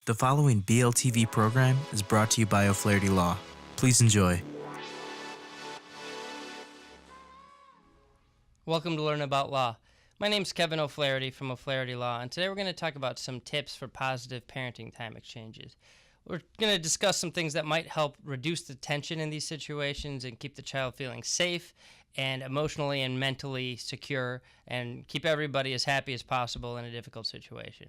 The following BLTV program is brought to you by O'Flaherty Law. Please enjoy. Welcome to Learn About Law. My name is Kevin O'Flaherty from O'Flaherty Law, and today we're going to talk about some tips for positive parenting time exchanges. We're going to discuss some things that might help reduce the tension in these situations and keep the child feeling safe and emotionally and mentally secure and keep everybody as happy as possible in a difficult situation.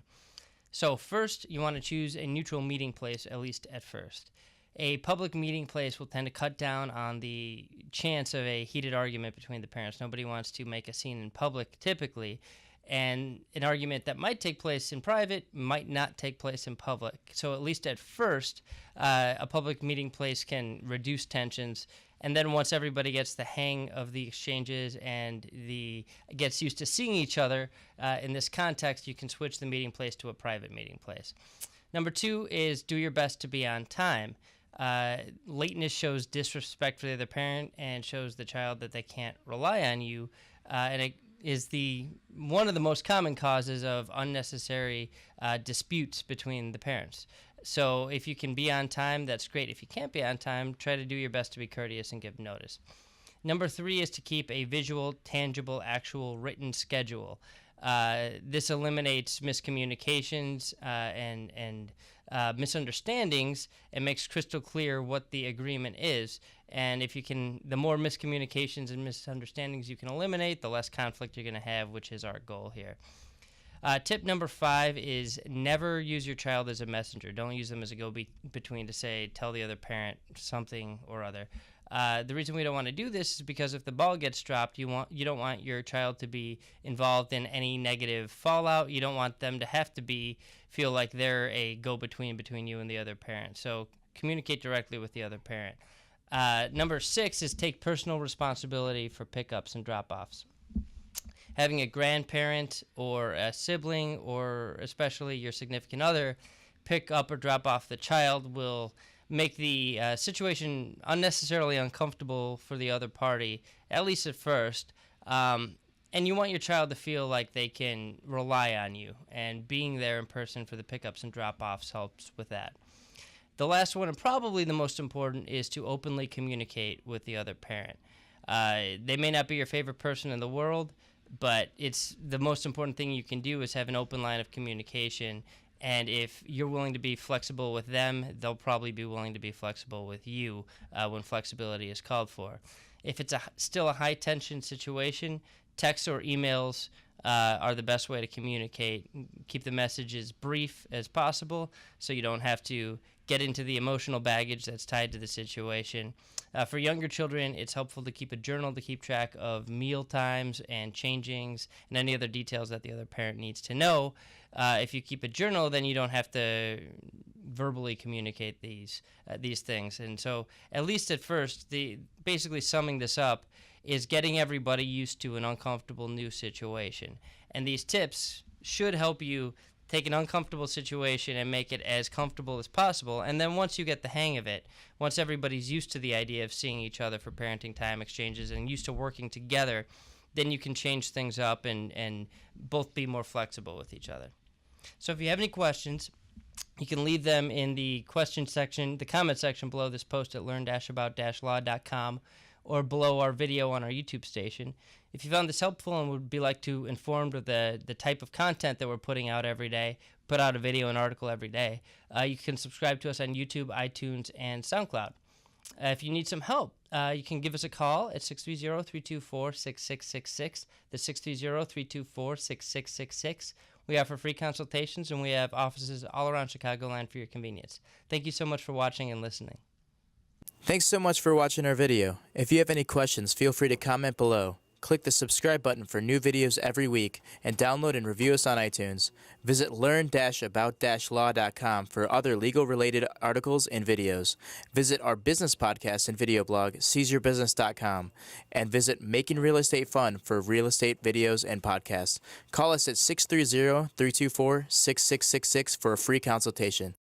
So first, you want to choose a neutral meeting place, at least at first. A public meeting place will tend to cut down on the chance of a heated argument between the parents. Nobody wants to make a scene in public, typically, and an argument that might take place in private might not take place in public. So at least at first, a public meeting place can reduce tensions. And then once everybody gets the hang of the exchanges and gets used to seeing each other in this context, you can switch the meeting place to a private meeting place. Number two is do your best to be on time. Lateness shows disrespect for the other parent and shows the child that they can't rely on you, and it is one of the most common causes of unnecessary disputes between the parents. So if you can be on time, that's great. If you can't be on time, try to do your best to be courteous and give notice. Number three is to keep a visual, tangible, actual written schedule. This eliminates miscommunications and misunderstandings and makes crystal clear what the agreement is. And if you can, the more miscommunications and misunderstandings you can eliminate, the less conflict you're going to have, which is our goal here. Tip number 5 is never use your child as a messenger. Don't use them as a go-between to say, tell the other parent something or other. The reason we don't want to do this is because if the ball gets dropped, you don't want your child to be involved in any negative fallout. You don't want them to have to feel like they're a go-between between you and the other parent. So communicate directly with the other parent. Number 6 is take personal responsibility for pickups and drop-offs. Having a grandparent or a sibling or especially your significant other pick up or drop off the child will make the situation unnecessarily uncomfortable for the other party, at least at first. And you want your child to feel like they can rely on you, and being there in person for the pickups and drop-offs helps with that. The last one, and probably the most important, is to openly communicate with the other parent. They may not be your favorite person in the world, but it's the most important thing you can do is have an open line of communication. And if you're willing to be flexible with them, they'll probably be willing to be flexible with you when flexibility is called for. If it's still a high-tension situation, texts or emails are the best way to communicate. Keep the messages brief as possible so you don't have to get into the emotional baggage that's tied to the situation. For younger children, it's helpful to keep a journal to keep track of meal times and changings and any other details that the other parent needs to know. If you keep a journal, then you don't have to verbally communicate these things. And so, at least at first, basically summing this up is getting everybody used to an uncomfortable new situation. And these tips should help you take an uncomfortable situation and make it as comfortable as possible. And then once you get the hang of it, once everybody's used to the idea of seeing each other for parenting time exchanges and used to working together, then you can change things up and both be more flexible with each other. So if you have any questions, you can leave them in the question section, the comment section below this post at learn-about-law.com or below our video on our YouTube station. If you found this helpful and would be informed of the type of content that we're putting out every day, put out a video and article every day, you can subscribe to us on YouTube, iTunes, and SoundCloud. If you need some help, you can give us a call at 630-324-6666. That's 630-324-6666. We offer free consultations, and we have offices all around Chicagoland for your convenience. Thank you so much for watching and listening. Thanks so much for watching our video. If you have any questions, feel free to comment below. Click the subscribe button for new videos every week, and download and review us on iTunes. Visit learn-about-law.com for other legal-related articles and videos. Visit our business podcast and video blog, seizeyourbusiness.com, and visit Making Real Estate Fun for real estate videos and podcasts. Call us at 630-324-6666 for a free consultation.